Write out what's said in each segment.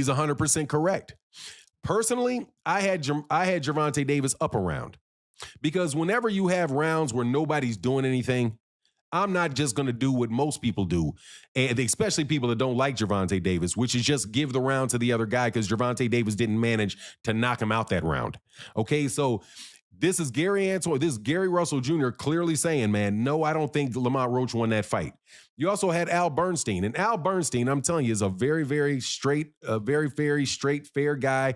He's 100% correct. Personally, I had Gervonta Davis up a round because whenever you have rounds where nobody's doing anything, I'm not just going to do what most people do, and especially people that don't like Gervonta Davis, which is just give the round to the other guy because Gervonta Davis didn't manage to knock him out that round. Okay, so this is Gary Russell Jr. clearly saying, man, no, I don't think Lamont Roach won that fight. You also had Al Bernstein, and Al Bernstein, I'm telling you, is a very, very straight, fair guy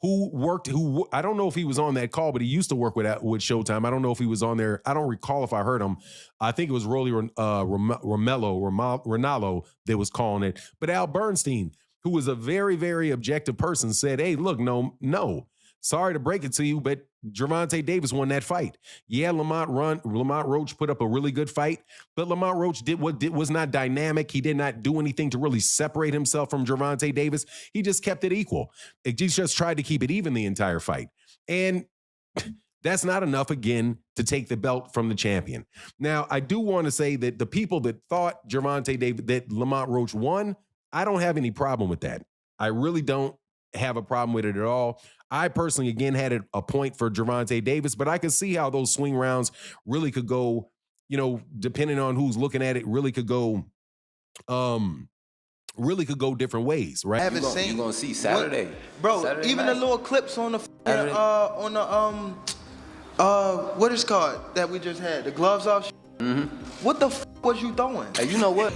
who I don't know if he was on that call, but he used to work with Showtime. I don't know if he was on there. I don't recall if I heard him. I think it was Rolly Ronaldo that was calling it. But Al Bernstein, who was a very, very objective person, said, hey, look, no. Sorry to break it to you, but Gervonta Davis won that fight. Yeah, Lamont Roach put up a really good fight, but Lamont Roach was not dynamic. He did not do anything to really separate himself from Gervonta Davis. He just kept it equal. He just tried to keep it even the entire fight. And that's not enough, again, to take the belt from the champion. Now, I do want to say that the people that thought that Lamont Roach won, I don't have any problem with that. I really don't have a problem with it at all. I personally, again, had a point for Gervonta Davis, but I can see how those swing rounds really could go, depending on who's looking at it, really could go different ways, right? I haven't seen. You're going to see Saturday. Bro, Saturday even night. the little clips on the what is called that we just had, the gloves off. What the was you throwing? Hey, you know what?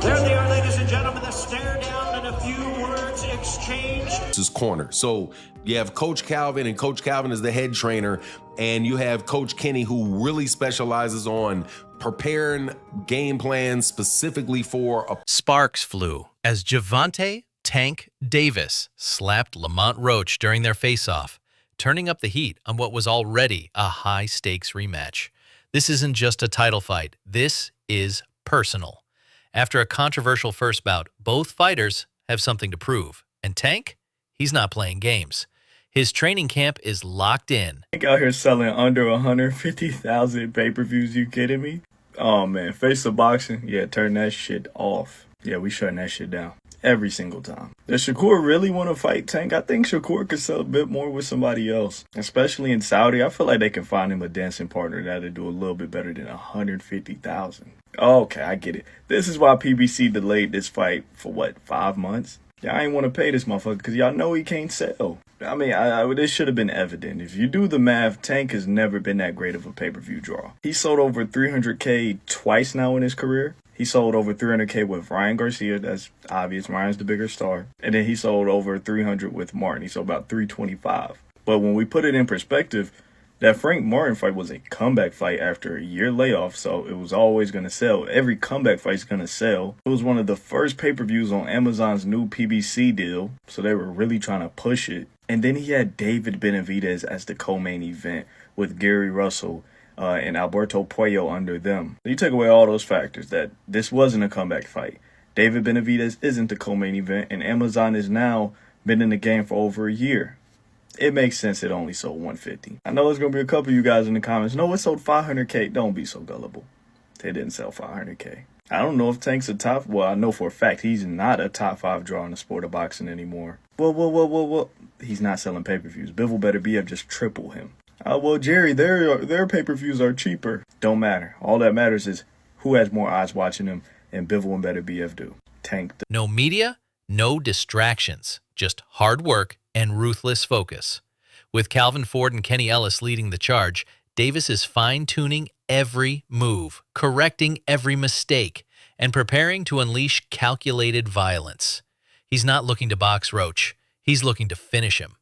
There they are, ladies and gentlemen, the stare down and a few words exchanged. This is corner. So you have Coach Calvin, and Coach Calvin is the head trainer, and you have Coach Kenny, who really specializes on preparing game plans specifically for a... Sparks flew as Gervonta "Tank" Davis slapped Lamont Roach during their face-off, turning up the heat on what was already a high-stakes rematch. This isn't just a title fight. This is personal. After a controversial first bout, both fighters have something to prove. And Tank, he's not playing games. His training camp is locked in. Tank out here selling under 150,000 pay-per-views, you kidding me? Oh man, Face of Boxing, yeah, turn that shit off. Yeah, we shutting that shit down. Every single time. Does Shakur really want to fight Tank? I think Shakur could sell a bit more with somebody else. Especially in Saudi, I feel like they can find him a dancing partner that'll do a little bit better than 150,000. Okay, I get it. This is why PBC delayed this fight for 5 months? Y'all ain't want to pay this motherfucker because y'all know he can't sell. I mean, this should have been evident. If you do the math, Tank has never been that great of a pay-per-view draw. He sold over 300K twice now in his career. He sold over 300K with Ryan Garcia. That's obvious. Ryan's the bigger star. And then he sold over 300 with Martin. He sold about 325. But when we put it in perspective, that Frank Martin fight was a comeback fight after a year layoff, so it was always going to sell. Every comeback fight's going to sell. It was one of the first pay-per-views on Amazon's new PBC deal, so they were really trying to push it. And then he had David Benavidez as the co-main event with Gary Russell and Alberto Puello under them. You take away all those factors that this wasn't a comeback fight. David Benavidez isn't the co-main event, and Amazon has now been in the game for over a year. It makes sense it only sold 150. I know there's going to be a couple of you guys in the comments. No, it sold 500K. Don't be so gullible. They didn't sell 500K. I don't know if Tank's a top... Well, I know for a fact he's not a top 5 draw in the sport of boxing anymore. Well. He's not selling pay-per-views. Bivol better BF just triple him. Well, Jerry, their pay-per-views are cheaper. Don't matter. All that matters is who has more eyes watching him, and Bivol and Better BF do. Tank. No media, no distractions, just hard work and ruthless focus. With Calvin Ford and Kenny Ellis leading the charge, Davis is fine-tuning every move, correcting every mistake, and preparing to unleash calculated violence. He's not looking to box Roach. He's looking to finish him.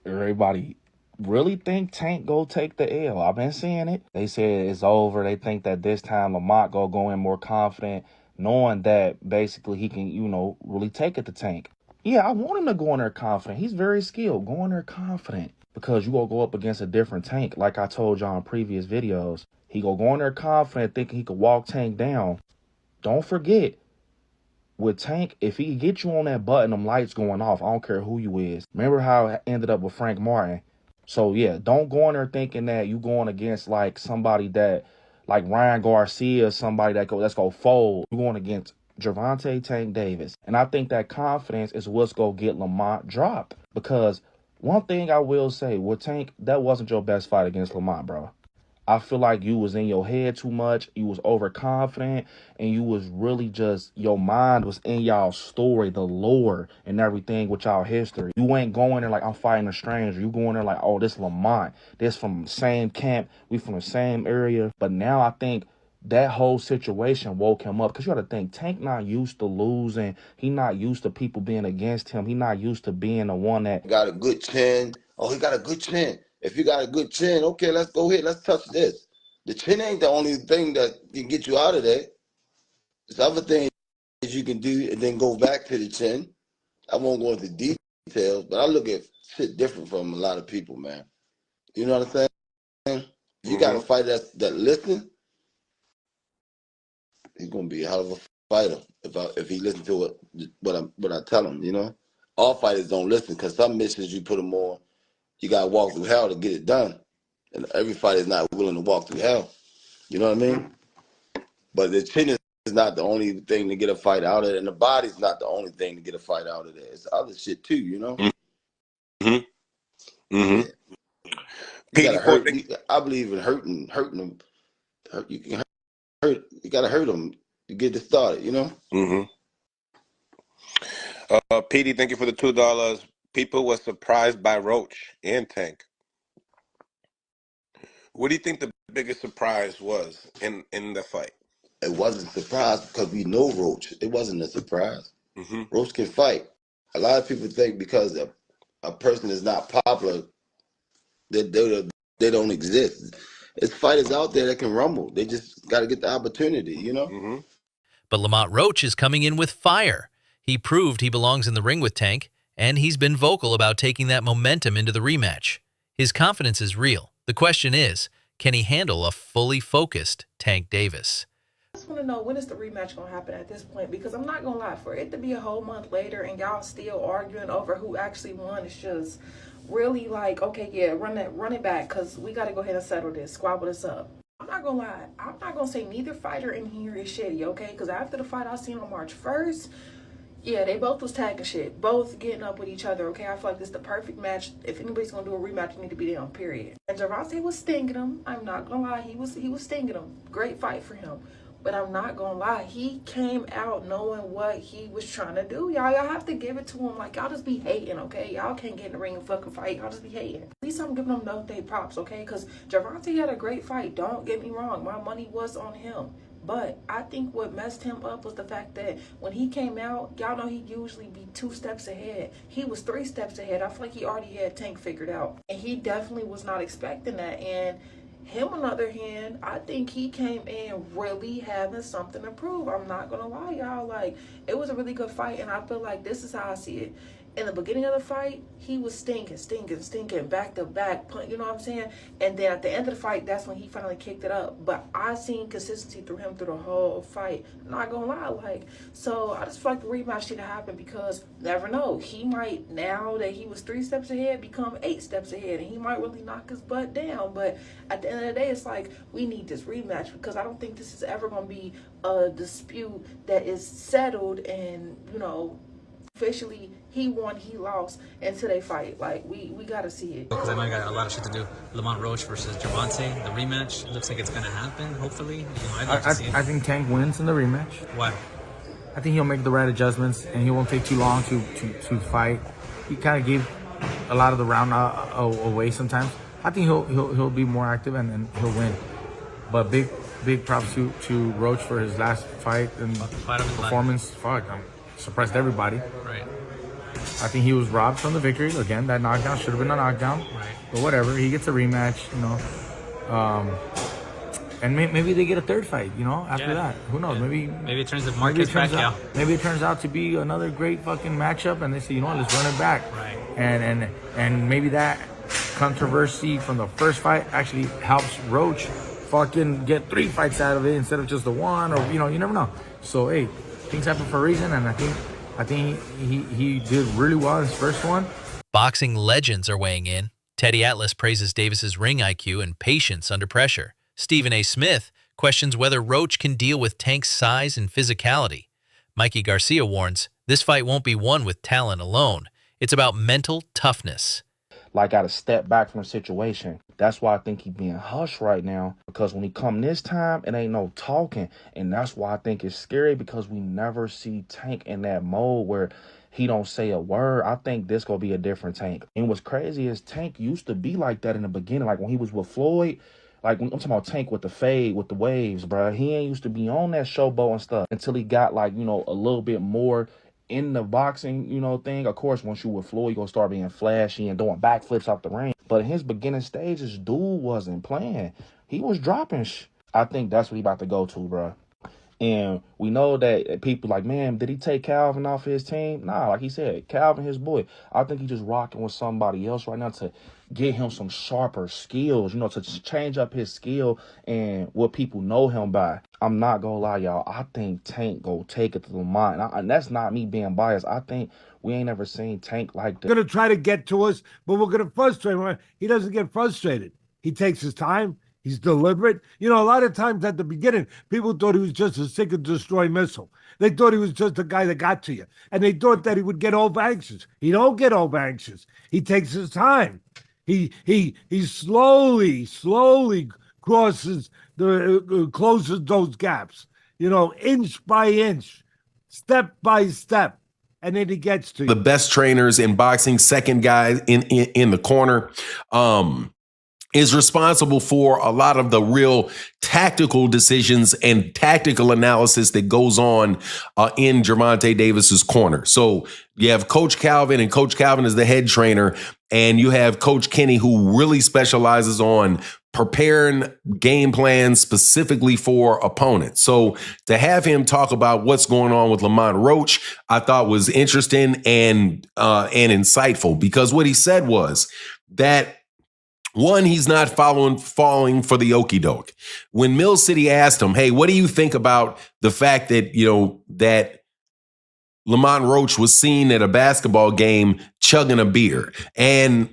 Everybody really think Tank go take the L. I've been seeing it. They said it's over. They think that this time Lamont go in more confident. knowing that basically he can, you know, really take it to Tank. Yeah, I want him to go in there confident. He's very skilled. Go in there confident because you gonna go up against a different Tank. Like I told y'all in previous videos, he gonna go in there confident, thinking he could walk Tank down. Don't forget, with Tank, if he get you on that button, them lights going off, I don't care who you is. Remember how it ended up with Frank Martin? So, yeah, don't go in there thinking that you going against, like, somebody that, like Ryan Garcia, somebody that's going to fold. You're going against Gervonta Tank Davis. And I think that confidence is what's going to get Lamont dropped. Because one thing I will say, with Tank, that wasn't your best fight against Lamont, bro. I feel like you was in your head too much. You was overconfident, and you was really just, your mind was in y'all story, the lore and everything with y'all history. You ain't going there like, I'm fighting a stranger. You going there like, oh, this Lamont. This from the same camp. We from the same area. But now I think that whole situation woke him up. Because you got to think, Tank not used to losing. He not used to people being against him. He not used to being the one that got a good chin. Oh, he got a good chin. If you got a good chin, okay, let's go ahead. Let's touch this. The chin ain't the only thing that can get you out of there. There's other things you can do and then go back to the chin. I won't go into details, but I look at shit different from a lot of people, man. You know what I'm saying? If you got a fighter that listen, he's gonna be a hell of a fighter. If he listens to what I tell him, you know. All fighters don't listen because some missions you put them on. You got to walk through hell to get it done. And every fighter is not willing to walk through hell. You know what I mean? But the chin is not the only thing to get a fight out of it. And the body's not the only thing to get a fight out of there. It's other shit too, you know? Yeah. You gotta hurt. I believe in hurting them. You can hurt. You got to hurt them to get it started, you know? Petey, thank you for the $2. People were surprised by Roach and Tank. What do you think the biggest surprise was in the fight? It wasn't a surprise because we know Roach. It wasn't a surprise. Roach can fight. A lot of people think because a person is not popular, they don't exist. There's fighters out there that can rumble. They just got to get the opportunity, you know? But Lamont Roach is coming in with fire. He proved he belongs in the ring with Tank, and he's been vocal about taking that momentum into the rematch. His confidence is real. The question is, can he handle a fully focused Tank Davis? I just want to know, when is the rematch going to happen at this point? Because I'm not going to lie, for it to be a whole month later and y'all still arguing over who actually won, it's just really like, okay, yeah, run it back, because we got to go ahead and settle this, squabble this up. I'm not going to lie. I'm not going to say neither fighter in here is shitty, okay? Because after the fight I seen on March 1st, yeah, they both was tagging shit. Both getting up with each other, okay? I feel like this is the perfect match. If anybody's going to do a rematch, you need to be down, period. And Gervonta was stinging him. I'm not going to lie. He was stinging him. Great fight for him. But I'm not going to lie. He came out knowing what he was trying to do. Y'all have to give it to him. Like, y'all just be hating, okay? Y'all can't get in the ring and fucking fight. Y'all just be hating. At least I'm giving them no day props, okay? Because Gervonta had a great fight. Don't get me wrong. My money was on him. But I think what messed him up was the fact that when he came out, y'all know he usually be 2 steps ahead. He was 3 steps ahead. I feel like he already had Tank figured out. And he definitely was not expecting that. And him, on the other hand, I think he came in really having something to prove. I'm not going to lie, y'all. Like, it was a really good fight. And I feel like this is how I see it. In the beginning of the fight, he was stinking, back to back, you know what I'm saying? And then at the end of the fight, that's when he finally kicked it up. But I seen consistency through him through the whole fight. Not gonna lie, like, so I just feel like the rematch should happen because never know. He might, now that he was 3 steps ahead, become 8 steps ahead, and he might really knock his butt down. But at the end of the day, it's like, we need this rematch because I don't think this is ever gonna be a dispute that is settled and, you know, officially he won, he lost until they fight. Like, we gotta see it. Because I know I got a lot of shit to do. Lamont Roach versus Gervonta, the rematch looks like it's gonna happen. Hopefully, you know, I'd like to see it. I think Tank wins in the rematch. Why? I think he'll make the right adjustments and he won't take too long to fight. He kind of gave a lot of the round away sometimes. I think he'll be more active and he'll win. But big props to Roach for his last fight and performance. Suppressed everybody. Right. I think he was robbed from the victory. Again, that knockdown should have been a knockdown. Right. But whatever, he gets a rematch, you know. And maybe they get a third fight, you know, after that. Who knows? Maybe it turns the Marcus back out. Maybe it turns out to be another great fucking matchup, and they say, you know what, let's run it back. Right. And maybe that controversy from the first fight actually helps Roach fucking get 3 fights out of it instead of just the one, or you know, you never know. So hey, things happen for a reason, and I think he did really well in his first one. Boxing legends are weighing in. Teddy Atlas praises Davis's ring IQ and patience under pressure. Stephen A. Smith questions whether Roach can deal with Tank's size and physicality. Mikey Garcia warns, this fight won't be won with talent alone. It's about mental toughness. Like, got to step back from the situation. That's why I think he's being hushed right now, because when he come this time, it ain't no talking. And that's why I think it's scary, because we never see Tank in that mode where he don't say a word. I think this gonna be a different Tank. And what's crazy is Tank used to be like that in the beginning, like when he was with Floyd. Like, I'm talking about Tank with the fade, with the waves, bro. He ain't used to be on that showboat and stuff until he got, like, you know, a little bit more in the boxing, you know, thing. Of course, once you with Floyd, you're gonna start being flashy and doing backflips off the ring. But in his beginning stages, dude wasn't playing. He was dropping I think that's what he about to go to, bro. And we know that people like, man, did he take Calvin off his team? Nah, like he said, Calvin, his boy. I think he's just rocking with somebody else right now to get him some sharper skills, you know, to change up his skill and what people know him by. I'm not gonna lie, y'all. I think Tank go take it to Lamont. And that's not me being biased. I think we ain't ever seen Tank like this. Going to try to get to us, but we're going to frustrate him. He doesn't get frustrated. He takes his time. He's deliberate. You know, a lot of times at the beginning, people thought he was just a seek and destroy missile. They thought he was just a guy that got to you. And they thought that he would get over anxious. He don't get over anxious. He takes his time. He slowly closes those gaps, you know, inch by inch, step by step. And then he gets to you. The best trainers in boxing, second guy in the corner, is responsible for a lot of the real tactical decisions and tactical analysis that goes on in Gervonta Davis's corner. So you have Coach Calvin, and Coach Calvin is the head trainer, and you have Coach Kenny, who really specializes on preparing game plans specifically for opponents. So to have him talk about what's going on with Lamont Roach, I thought was interesting and insightful, because what he said was that, one, he's not falling for the okie doke. When Mill City asked him, hey, what do you think about the fact that, you know, that Lamont Roach was seen at a basketball game chugging a beer? And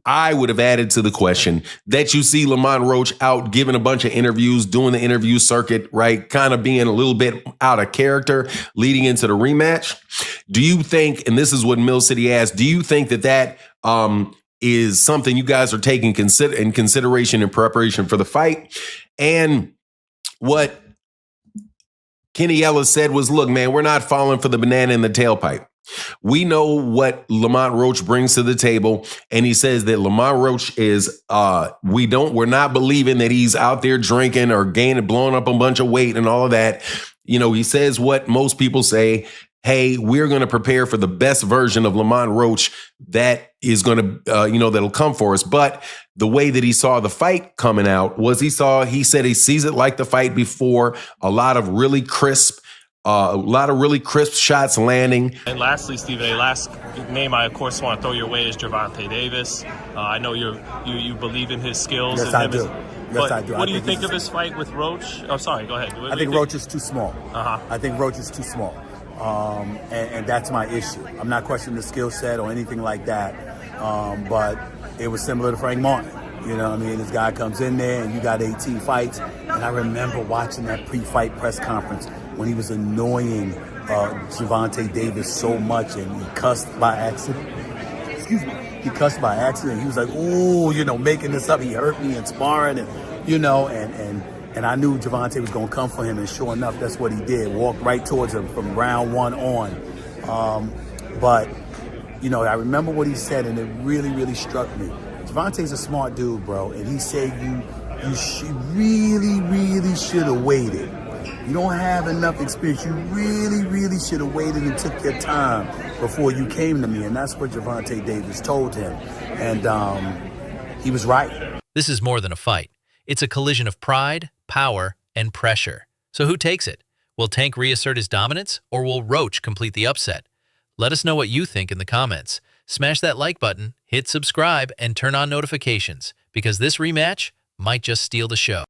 I would have added to the question that you see Lamont Roach out giving a bunch of interviews, doing the interview circuit, right? Kind of being a little bit out of character leading into the rematch. Do you think, and this is what Mill City asked, do you think that is something you guys are taking in consideration in preparation for the fight? And what Kenny Ellis said was, look, man, we're not falling for the banana in the tailpipe. We know what Lamont Roach brings to the table. And he says that Lamont Roach is, we're not believing that he's out there drinking or blowing up a bunch of weight and all of that. You know, he says what most people say, hey, we're going to prepare for the best version of Lamont Roach that is going to, that'll come for us. But the way that he saw the fight coming out was he said he sees it like the fight before, a lot of really crisp shots landing. And lastly, Stephen A., last name I, of course, want to throw your way is Gervonta Davis. I know you believe in his skills. Yes, I do. Yes, I do. What do you think of his fight with Roach? Oh, sorry, go ahead. I think Roach is too small. I think Roach is too small. And that's my issue. I'm not questioning the skill set or anything like that, but it was similar to Frank Martin. You know what I mean? This guy comes in there and you got 18 fights. And I remember watching that pre-fight press conference when he was annoying Gervonta Davis so much, and he cussed by accident. Excuse me. He cussed by accident. He was like, ooh, making this up. He hurt me in sparring, and and I knew Gervonta was going to come for him, and sure enough, that's what he did. Walked right towards him from round one on. But, I remember what he said, and it really, really struck me. Gervonta's a smart dude, bro, and he said you really, really should have waited. You don't have enough experience. You really, really should have waited and took your time before you came to me, and that's what Gervonta Davis told him. And he was right. This is more than a fight. It's a collision of pride, power, and pressure. So who takes it? Will Tank reassert his dominance, or will Roach complete the upset? Let us know what you think in the comments. Smash that like button, hit subscribe, and turn on notifications, because this rematch might just steal the show.